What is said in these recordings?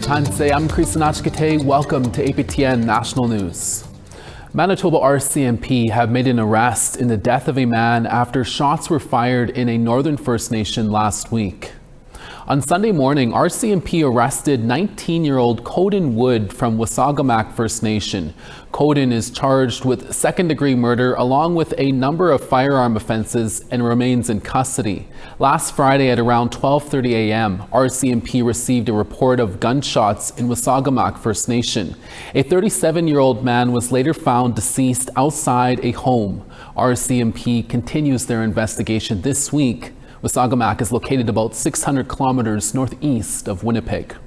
Tansei, I'm Chris Nachkate. Welcome to APTN National News. Manitoba RCMP have made an arrest in the death of a man after shots were fired in a Northern First Nation last week. On Sunday morning, RCMP arrested 19-year-old Coden Wood from Wasagamack First Nation. Coden is charged with second-degree murder along with a number of firearm offenses and remains in custody. Last Friday at around 12:30 a.m., RCMP received a report of gunshots in Wasagamack First Nation. A 37-year-old man was later found deceased outside a home. RCMP continues their investigation this week. Wasagamack is located about 600 kilometers northeast of Winnipeg.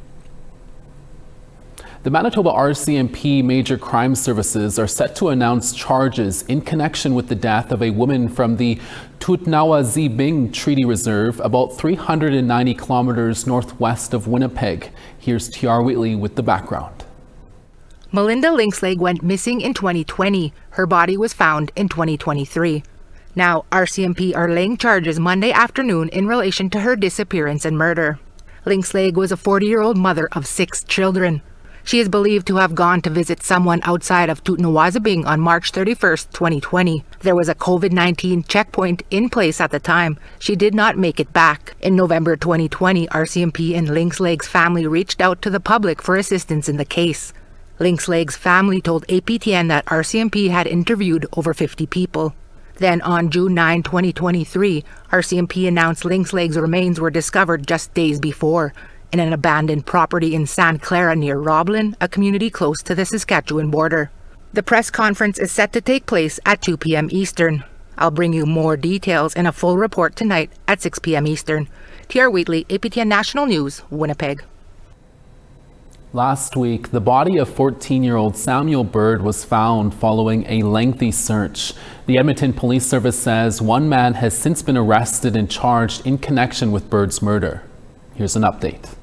The Manitoba RCMP Major Crime Services are set to announce charges in connection with the death of a woman from the Tutnawa-Zibing Treaty Reserve about 390 kilometers northwest of Winnipeg. Here's T.R. Wheatley with the background. Melinda Linksleg went missing in 2020. Her body was found in 2023. Now, RCMP are laying charges Monday afternoon in relation to her disappearance and murder. Linksleg was a 40-year-old mother of 6 children. She is believed to have gone to visit someone outside of Tutnawa-Zibing on March 31st, 2020. There was a COVID-19 checkpoint in place at the time. She did not make it back. In November 2020, RCMP and Linksleg's family reached out to the public for assistance in the case. Linksleg's family told APTN that RCMP had interviewed over 50 people. Then on June 9, 2023, RCMP announced Linksleg's remains were discovered just days before in an abandoned property in Santa Clara near Roblin, a community close to the Saskatchewan border. The press conference is set to take place at 2 p.m. Eastern. I'll bring you more details in a full report tonight at 6 p.m. Eastern. T.R. Wheatley, APTN National News, Winnipeg. Last week, the body of 14-year-old Samuel Bird was found following a lengthy search. The Edmonton Police Service says one man has since been arrested and charged in connection with Bird's murder. Here's an update.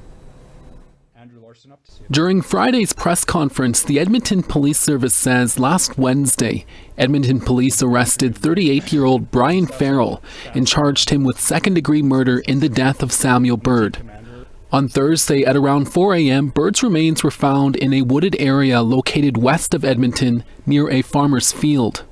During Friday's press conference, the Edmonton Police Service says last Wednesday, Edmonton police arrested 38-year-old Brian Farrell and charged him with second-degree murder in the death of Samuel Bird. On Thursday at around 4 a.m., Bird's remains were found in a wooded area located west of Edmonton near a farmer's field.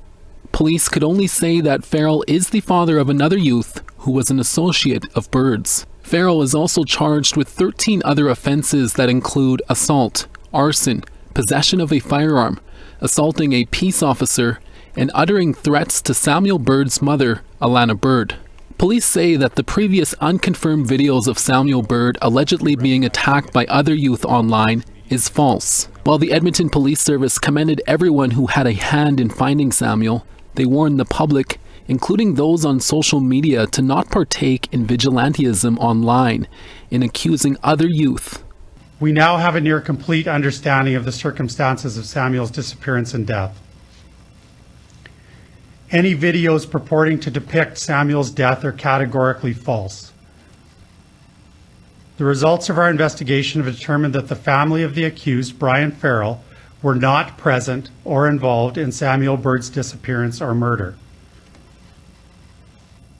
Police could only say that Farrell is the father of another youth who was an associate of Bird's. Farrell is also charged with 13 other offenses that include assault, arson, possession of a firearm, assaulting a peace officer, and uttering threats to Samuel Bird's mother, Alana Bird. Police say that the previous unconfirmed videos of Samuel Bird allegedly being attacked by other youth online is false. While the Edmonton Police Service commended everyone who had a hand in finding Samuel, they warned the public, including those on social media, to not partake in vigilantism online in accusing other youth. We now have a near complete understanding of the circumstances of Samuel's disappearance and death. Any videos purporting to depict Samuel's death are categorically false. The results of our investigation have determined that the family of the accused, Brian Farrell, were not present or involved in Samuel Bird's disappearance or murder.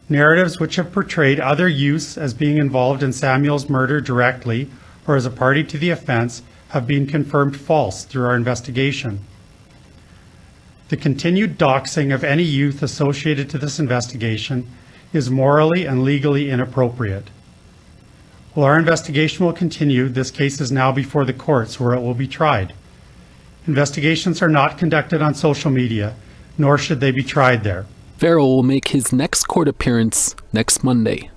Narratives which have portrayed other youths as being involved in Samuel's murder directly or as a party to the offense have been confirmed false through our investigation. The continued doxing of any youth associated to this investigation is morally and legally inappropriate. While our investigation will continue, this case is now before the courts where it will be tried. Investigations are not conducted on social media, nor should they be tried there. Farrell will make his next court appearance next Monday.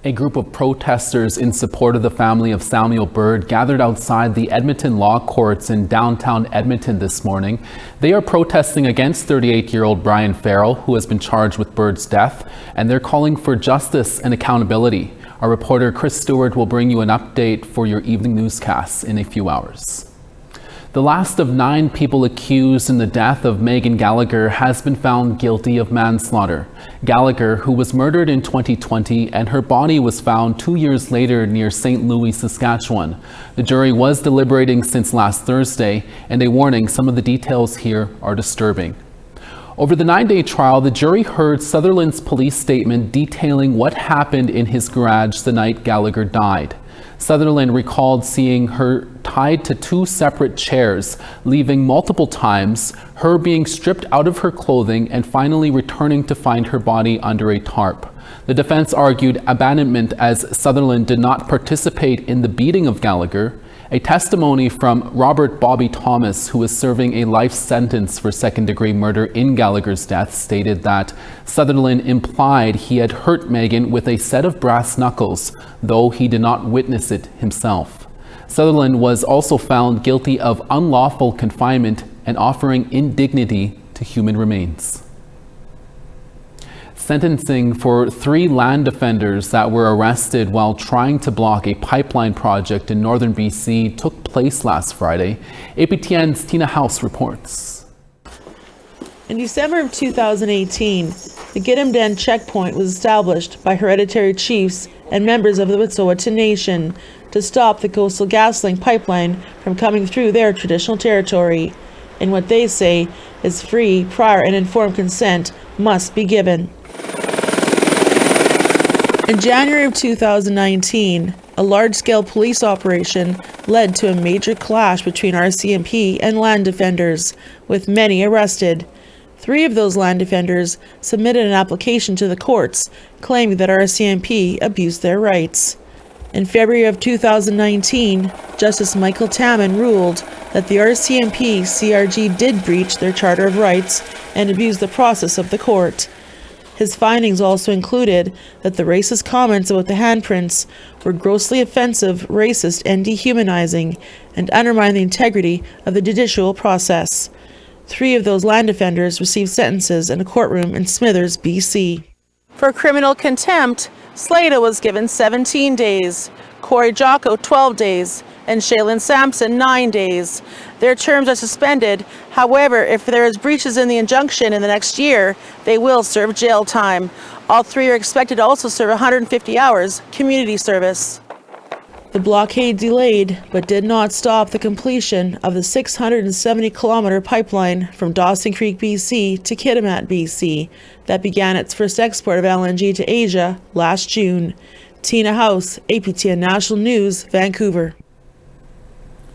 A group of protesters in support of the family of Samuel Bird gathered outside the Edmonton Law Courts in downtown Edmonton this morning. They are protesting against 38-year-old Brian Farrell, who has been charged with Bird's death, and they're calling for justice and accountability. Our reporter Chris Stewart will bring you an update for your evening newscasts in a few hours. The last of 9 people accused in the death of Megan Gallagher has been found guilty of manslaughter. Gallagher, who was murdered in 2020, and her body was found 2 years later near St. Louis, Saskatchewan. The jury was deliberating since last Thursday, and a warning, some of the details here are disturbing. Over the 9-day trial, the jury heard Sutherland's police statement detailing what happened in his garage the night Gallagher died. Sutherland recalled seeing her tied to 2 separate chairs, leaving multiple times, her being stripped out of her clothing, and finally returning to find her body under a tarp. The defense argued abandonment as Sutherland did not participate in the beating of Gallagher. A testimony from Robert Bobby Thomas, who is serving a life sentence for second-degree murder in Gallagher's death, stated that Sutherland implied he had hurt Megan with a set of brass knuckles, though he did not witness it himself. Sutherland was also found guilty of unlawful confinement and offering indignity to human remains. Sentencing for 3 land defenders that were arrested while trying to block a pipeline project in northern BC took place last Friday. APTN's Tina House reports. In December of 2018, the Gidimden checkpoint was established by hereditary chiefs and members of the Wasagamack Nation to stop the Coastal GasLink pipeline from coming through their traditional territory. And what they say is free, prior, and informed consent must be given. In January of 2019, a large-scale police operation led to a major clash between RCMP and land defenders, with many arrested. 3 of those land defenders submitted an application to the courts, claiming that RCMP abused their rights. In February of 2019, Justice Michael Tamman ruled that the RCMP-CRG did breach their Charter of Rights and abuse the process of the court. His findings also included that the racist comments about the handprints were grossly offensive, racist, and dehumanizing, and undermined the integrity of the judicial process. 3 of those land defenders received sentences in a courtroom in Smithers, BC. For criminal contempt, Slater was given 17 days, Corey Jocko 12 days, and Shaylin Sampson 9 days. Their terms are suspended. However, if there is breaches in the injunction in the next year, they will serve jail time. All 3 are expected to also serve 150 hours community service. The blockade delayed, but did not stop the completion of the 670-kilometer pipeline from Dawson Creek, BC to Kitimat, BC, that began its first export of LNG to Asia last June. Tina House, APTN National News, Vancouver.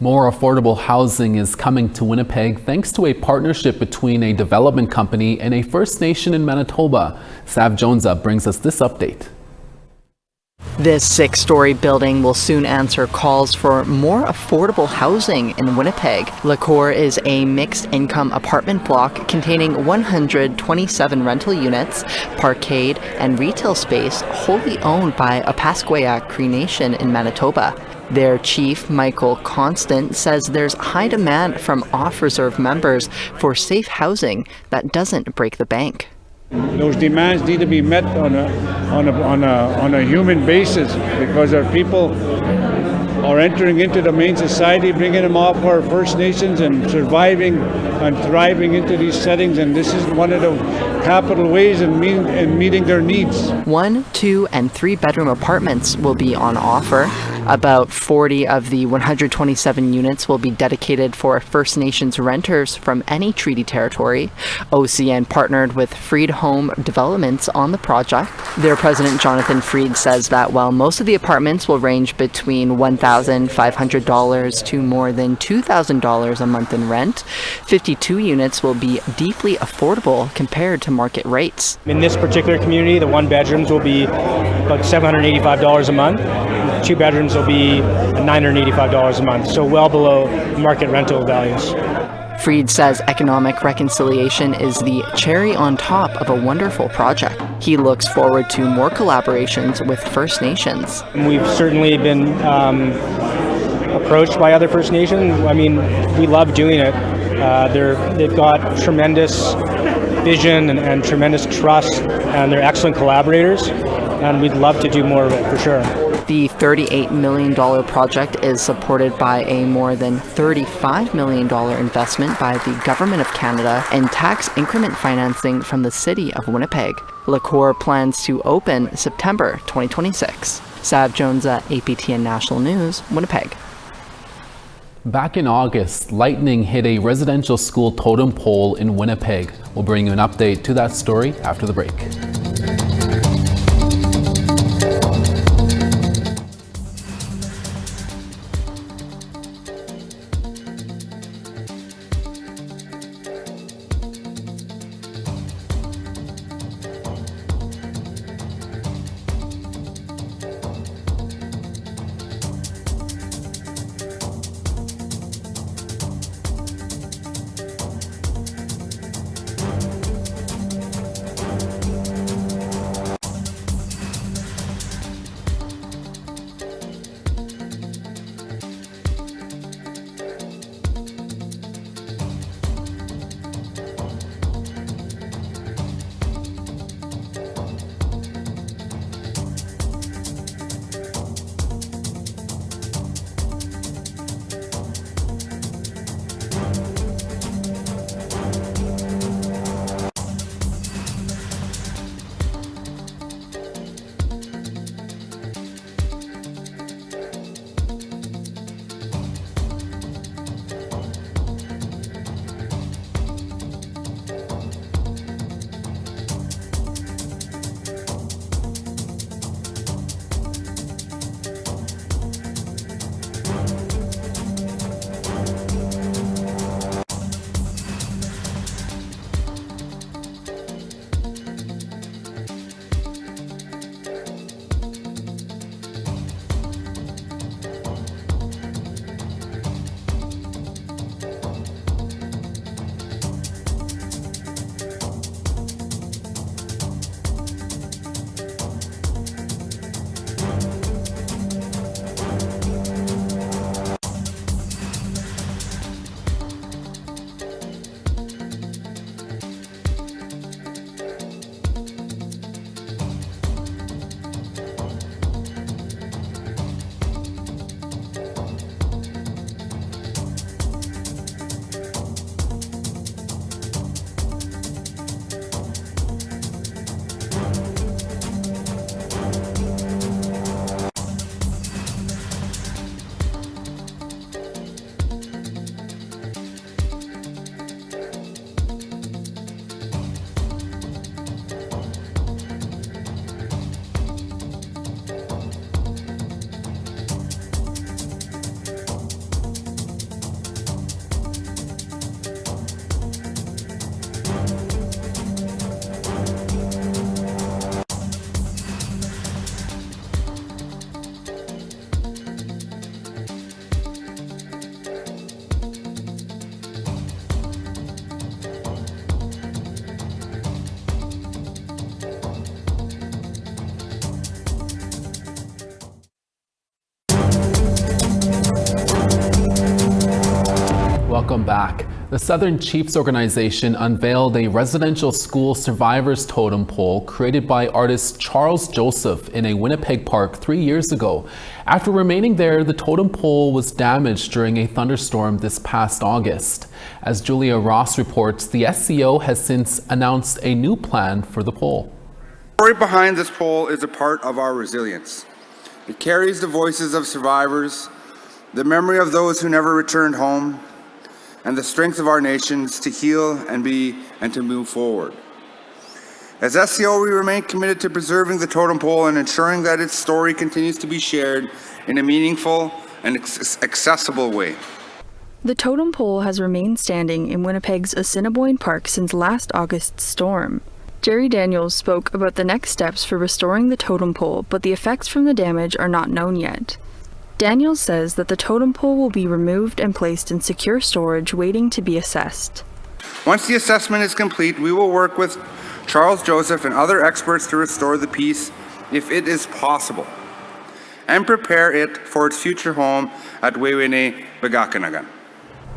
More affordable housing is coming to Winnipeg thanks to a partnership between a development company and a First Nation in Manitoba. Sav Jonza brings us this update. This 6-story building will soon answer calls for more affordable housing in Winnipeg. Lacour is a mixed-income apartment block containing 127 rental units, parkade, and retail space wholly owned a Wasagamack Cree Nation in Manitoba. Their chief, Michael Constant, says there's high demand from off-reserve members for safe housing that doesn't break the bank. Those demands need to be met on a human basis, because our people are entering into the main society, bringing them off our First Nations and surviving and thriving into these settings, and this is one of the capital ways in meeting their needs. 1, 2, and 3-bedroom apartments will be on offer. About 40 of the 127 units will be dedicated for First Nations renters from any treaty territory. OCN partnered with Freed Home Developments on the project. Their president, Jonathan Freed, says that while most of the apartments will range between $1,500 to more than $2,000 a month in rent, 52 units will be deeply affordable compared to market rates. In this particular community, the 1-bedrooms will be about $785 a month. 2 bedrooms will be $985 a month, so well below market rental values. Freed says economic reconciliation is the cherry on top of a wonderful project. He looks forward to more collaborations with First Nations. We've certainly been approached by other First Nations. I mean, we love doing it. They've got tremendous vision and tremendous trust, and they're excellent collaborators, and we'd love to do more of it for sure. The $38 million project is supported by a more than $35 million investment by the Government of Canada and tax increment financing from the City of Winnipeg. Lacour plans to open September 2026. Sav Jonza, APTN National News, Winnipeg. Back in August, lightning hit a residential school totem pole in Winnipeg. We'll bring you an update to that story after the break. Welcome back. The Southern Chiefs organization unveiled a residential school survivors totem pole created by artist Charles Joseph in a Winnipeg park 3 years ago. After remaining there, the totem pole was damaged during a thunderstorm this past August. As Julia Ross reports, the SCO has since announced a new plan for the pole. The story behind this pole is a part of our resilience. It carries the voices of survivors, the memory of those who never returned home, and the strength of our nations to heal and to move forward. As SCO, we remain committed to preserving the totem pole and ensuring that its story continues to be shared in a meaningful and accessible way. The totem pole has remained standing in Winnipeg's Assiniboine Park since last August's storm. Jerry Daniels spoke about the next steps for restoring the totem pole, but the effects from the damage are not known yet. Daniels says that the totem pole will be removed and placed in secure storage, waiting to be assessed. Once the assessment is complete, we will work with Charles Joseph and other experts to restore the piece if it is possible, and prepare it for its future home at Wewene Bagakanagan.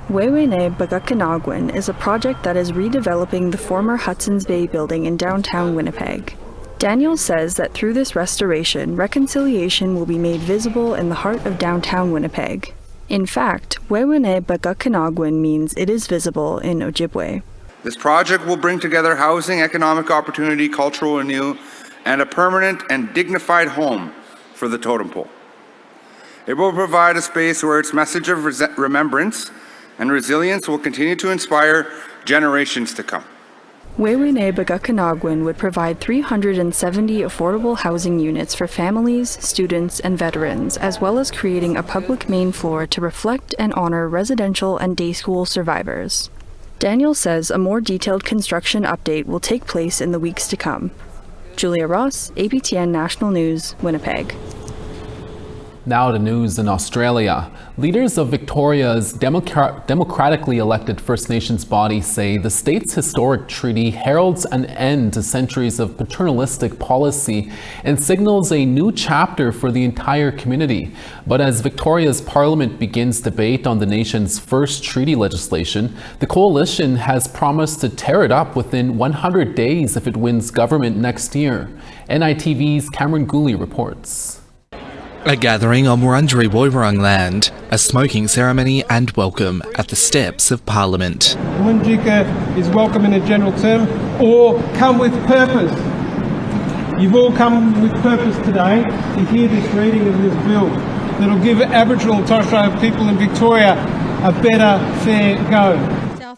Wewene Bagakanagan is a project that is redeveloping the former Hudson's Bay building in downtown Winnipeg. Daniels says that through this restoration, reconciliation will be made visible in the heart of downtown Winnipeg. In fact, Wewene Bagakanagan means it is visible in Ojibwe. This project will bring together housing, economic opportunity, cultural renewal, and a permanent and dignified home for the totem pole. It will provide a space where its message of remembrance and resilience will continue to inspire generations to come. Wewine Bagakanagwin would provide 370 affordable housing units for families, students, and veterans, as well as creating a public main floor to reflect and honor residential and day school survivors. Daniel says a more detailed construction update will take place in the weeks to come. Julia Ross, APTN National News, Winnipeg. Now to news in Australia. Leaders of Victoria's democratically elected First Nations body say the state's historic treaty heralds an end to centuries of paternalistic policy and signals a new chapter for the entire community. But as Victoria's parliament begins debate on the nation's first treaty legislation, the coalition has promised to tear it up within 100 days if it wins government next year. NITV's Cameron Gooley reports. A gathering on Wurundjeri Woiwurrung land, a smoking ceremony and welcome at the steps of Parliament. Wunjika is welcome in a general term, or come with purpose. You've all come with purpose today to hear this reading of this bill that'll give Aboriginal and Torres Strait people in Victoria a better, fair go.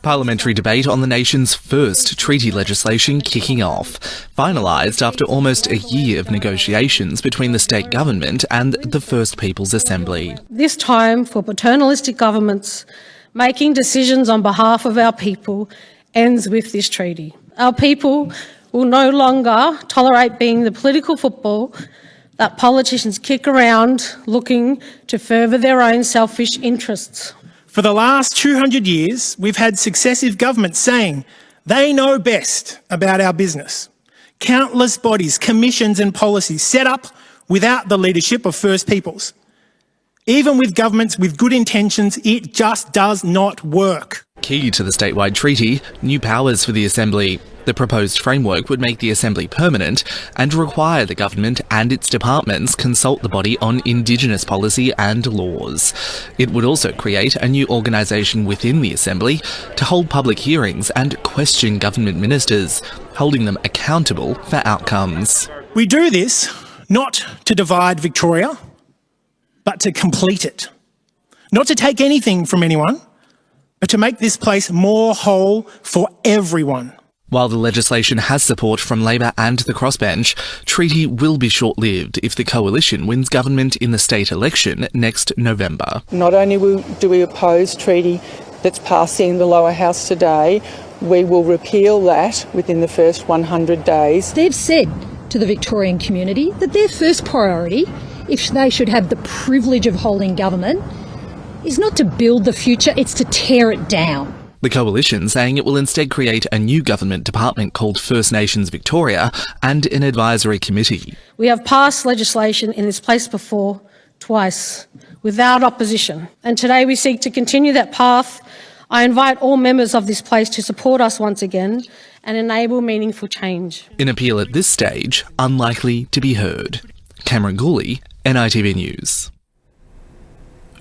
Parliamentary debate on the nation's first treaty legislation kicking off, finalised after almost a year of negotiations between the state government and the First Peoples Assembly. This time for paternalistic governments making decisions on behalf of our people ends with this treaty. Our people will no longer tolerate being the political football that politicians kick around looking to further their own selfish interests. For the last 200 years, we've had successive governments saying they know best about our business. Countless bodies, commissions and policies set up without the leadership of First Peoples. Even with governments with good intentions, it just does not work. Key to the statewide treaty, new powers for the Assembly. The proposed framework would make the Assembly permanent and require the government and its departments consult the body on Indigenous policy and laws. It would also create a new organisation within the Assembly to hold public hearings and question government ministers, holding them accountable for outcomes. We do this not to divide Victoria, but to complete it. Not to take anything from anyone, but to make this place more whole for everyone. While the legislation has support from Labor and the crossbench, treaty will be short-lived if the coalition wins government in the state election next November. Not only do we oppose treaty that's passing the lower house today, we will repeal that within the first 100 days. They've said to the Victorian community that their first priority, if they should have the privilege of holding government, is not to build the future, it's to tear it down. The coalition saying it will instead create a new government department called First Nations Victoria and an advisory committee. We have passed legislation in this place before, twice, without opposition. And today we seek to continue that path. I invite all members of this place to support us once again and enable meaningful change. An appeal at this stage unlikely to be heard. Cameron Gooley, NITV News.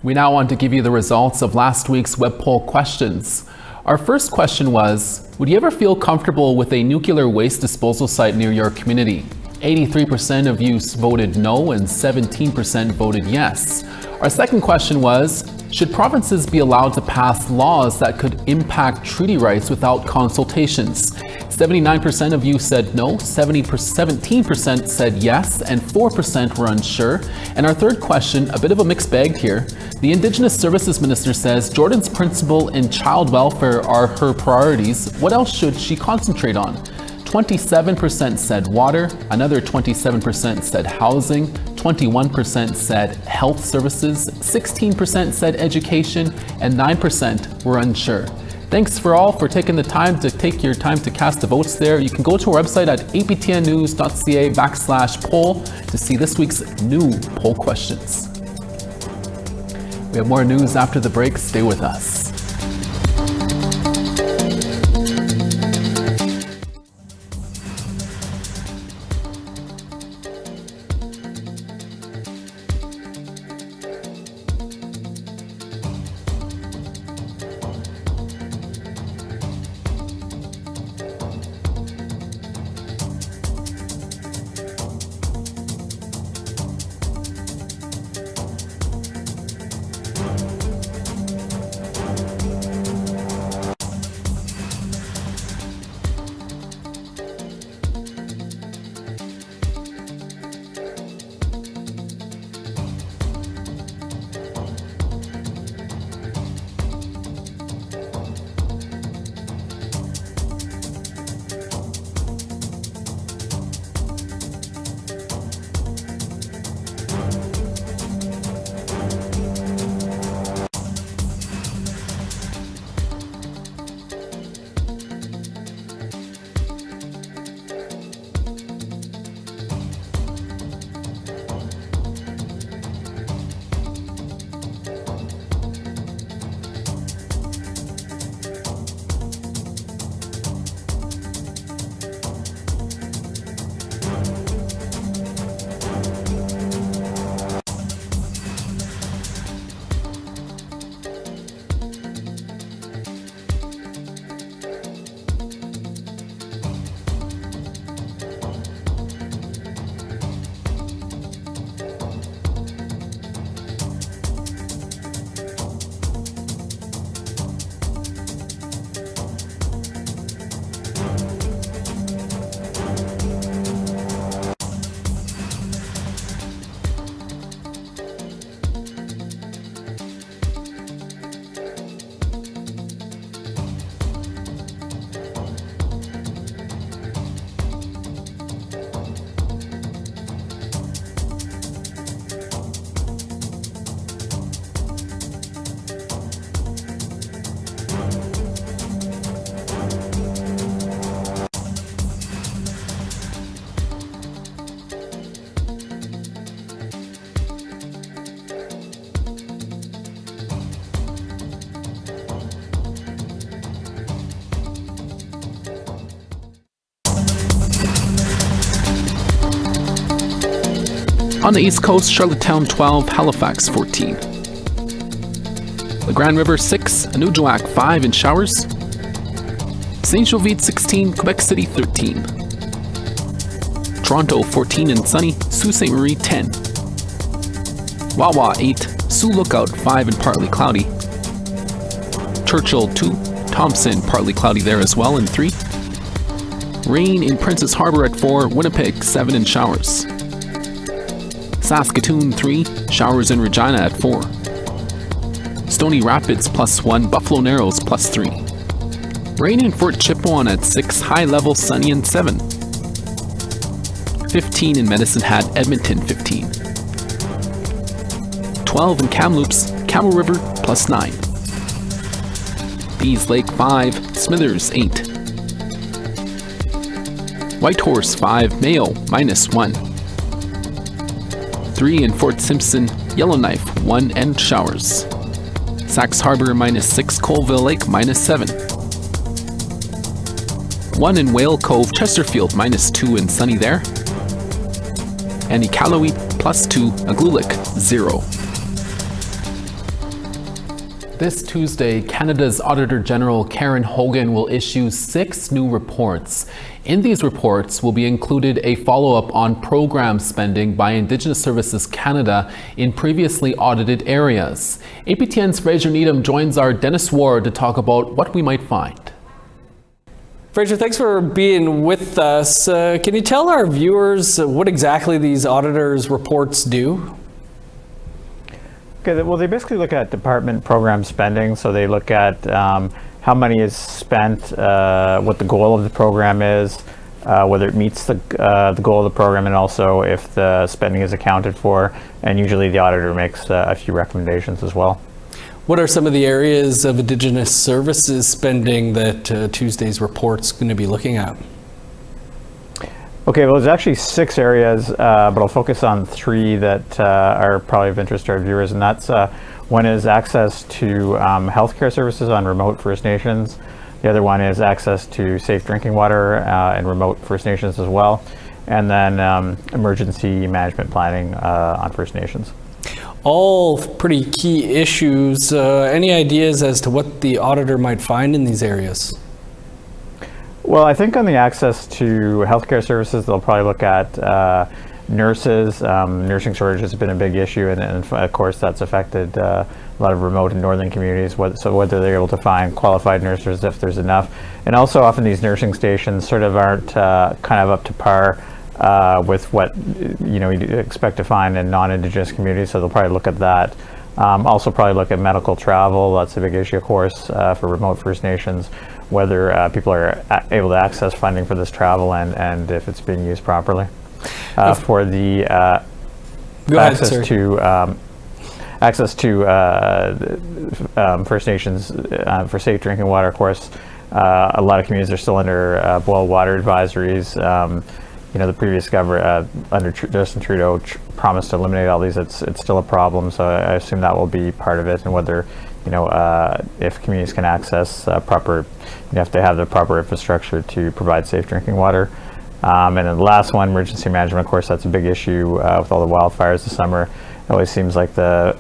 We now want to give you the results of last week's web poll questions. Our first question was, would you ever feel comfortable with a nuclear waste disposal site near your community? 83% of you voted no and 17% voted yes. Our second question was, should provinces be allowed to pass laws that could impact treaty rights without consultations? 79% of you said no, 17% said yes, and 4% were unsure. And our third question, a bit of a mixed bag here. The Indigenous Services Minister says Jordan's principle in child welfare are her priorities. What else should she concentrate on? 27% said water, another 27% said housing, 21% said health services, 16% said education, and 9% were unsure. Thanks for all for taking your time to cast the votes there. You can go to our website at aptnnews.ca/poll to see this week's new poll questions. We have more news after the break. Stay with us. On the East Coast, Charlottetown 12, Halifax 14. The Grand River 6, Anujiwak 5 in showers. Saint Jovite 16, Quebec City 13. Toronto 14 and sunny, Sault Ste. Marie 10. Wawa 8, Sioux Lookout 5 and partly cloudy. Churchill 2, Thompson partly cloudy there as well and 3. Rain in Princess Harbour at 4, Winnipeg 7 and showers. Saskatoon 3, showers in Regina at 4. Stony Rapids +1, Buffalo Narrows +3. Rain in Fort Chipewyan at 6, high level sunny and 7. 15 in Medicine Hat, Edmonton 15. 12 in Kamloops, Camel River +9. Bees Lake 5, Smithers 8. Whitehorse 5, Mayo -1. 3 in Fort Simpson, Yellowknife 1 and showers. Sax Harbor -6, Colville Lake -7. 1 in Whale Cove, Chesterfield -2 and sunny there. And Iqaluit +2, Aglulik 0. This Tuesday, Canada's Auditor General Karen Hogan will issue 6 new reports. In these reports will be included a follow-up on program spending by Indigenous Services Canada in previously audited areas. APTN's Fraser Needham joins our Dennis Ward to talk about what we might find. Fraser, thanks for being with us. Can you tell our viewers what exactly these auditors' reports do? Okay, well, they basically look at department program spending. So they look at how money is spent, what the goal of the program is, whether it meets the goal of the program, and also if the spending is accounted for. And usually the auditor makes a few recommendations as well. What are some of the areas of Indigenous services spending that Tuesday's report's going to be looking at? Okay, well, there's actually 6 areas, but I'll focus on 3 that are probably of interest to our viewers, and that's one is access to healthcare services on remote First Nations. The other one is access to safe drinking water in remote First Nations as well, and then emergency management planning on First Nations. All pretty key issues. Any ideas as to what the auditor might find in these areas? Well, I think on the access to healthcare services, they'll probably look at nurses. Nursing shortage has been a big issue, and of course that's affected a lot of remote and northern communities, so whether they're able to find qualified nurses, if there's enough. And also often these nursing stations sort of aren't kind of up to par with what you'd expect to find in non-Indigenous communities, so they'll probably look at that. Also probably look at medical travel. That's a big issue, of course, for remote First Nations, whether people are able to access funding for this travel and if it's being used properly. For the access to First Nations for safe drinking water, of course, a lot of communities are still under boil water advisories. The previous government under Justin Trudeau promised to eliminate all these. It's still a problem, so I assume that will be part of it. And whether if communities can access proper, you have to have the proper infrastructure to provide safe drinking water. And then the last one, emergency management. Of course, that's a big issue with all the wildfires this summer. It always seems like the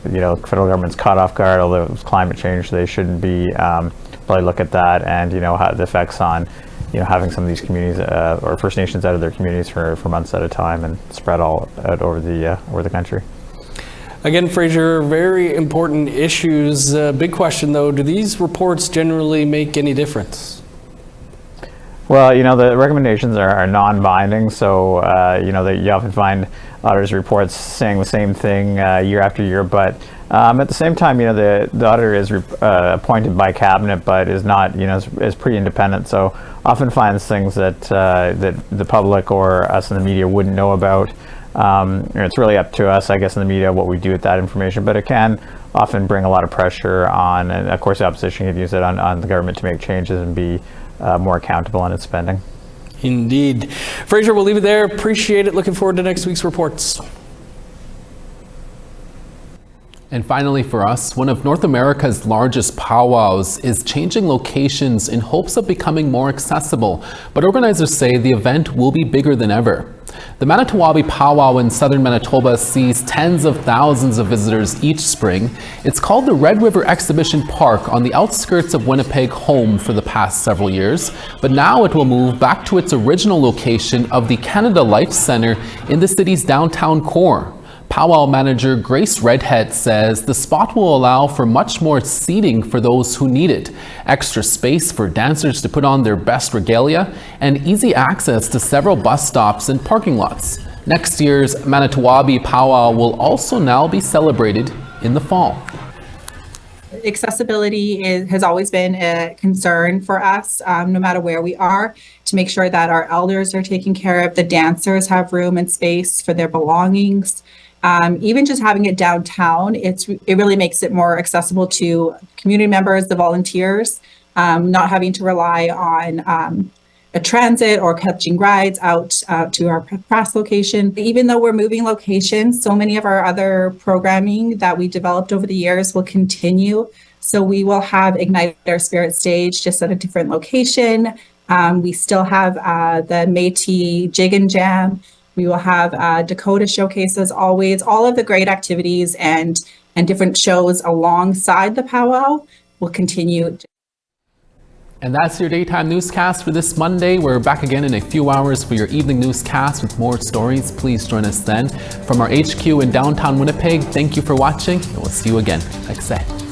federal government's caught off guard. Although it was climate change, they shouldn't be. Probably look at that and how the effects on having some of these communities or First Nations out of their communities for months at a time and spread all out over the country. Again, Fraser, very important issues. Big question though, do these reports generally make any difference? Well, the recommendations are non-binding, so you often find auditors' reports saying the same thing year after year, but at the same time, the auditor is appointed by cabinet, but is not, is pretty independent. So often finds things that that the public or us in the media wouldn't know about. It's really up to us, I guess, in the media what we do with that information. But it can often bring a lot of pressure on, and of course, the opposition could use it on the government to make changes and be more accountable on its spending. Indeed. Fraser, we'll leave it there. Appreciate it. Looking forward to next week's reports. And finally for us, one of North America's largest powwows is changing locations in hopes of becoming more accessible, but organizers say the event will be bigger than ever. The Manitoba Powwow in southern Manitoba sees tens of thousands of visitors each spring. It's called the Red River Exhibition Park on the outskirts of Winnipeg home for the past several years, but now it will move back to its original location of the Canada Life Centre in the city's downtown core. Powwow manager Grace Redhead says the spot will allow for much more seating for those who need it, extra space for dancers to put on their best regalia, and easy access to several bus stops and parking lots. Next year's Manitoba Powwow will also now be celebrated in the fall. Accessibility has always been a concern for us, no matter where we are, to make sure that our elders are taken care of, the dancers have room and space for their belongings. Even just having it downtown, it really makes it more accessible to community members, the volunteers, not having to rely on a transit or catching rides out to our press location. Even though we're moving locations, so many of our other programming that we developed over the years will continue. So we will have Ignite Our Spirit stage just at a different location. We still have the Métis Jig and Jam. We will have Dakota showcases always, all of the great activities and different shows alongside the powwow will continue. And that's your daytime newscast for this Monday. We're back again in a few hours for your evening newscast with more stories. Please join us then. From our HQ in downtown Winnipeg, thank you for watching, and we'll see you again. Like I said.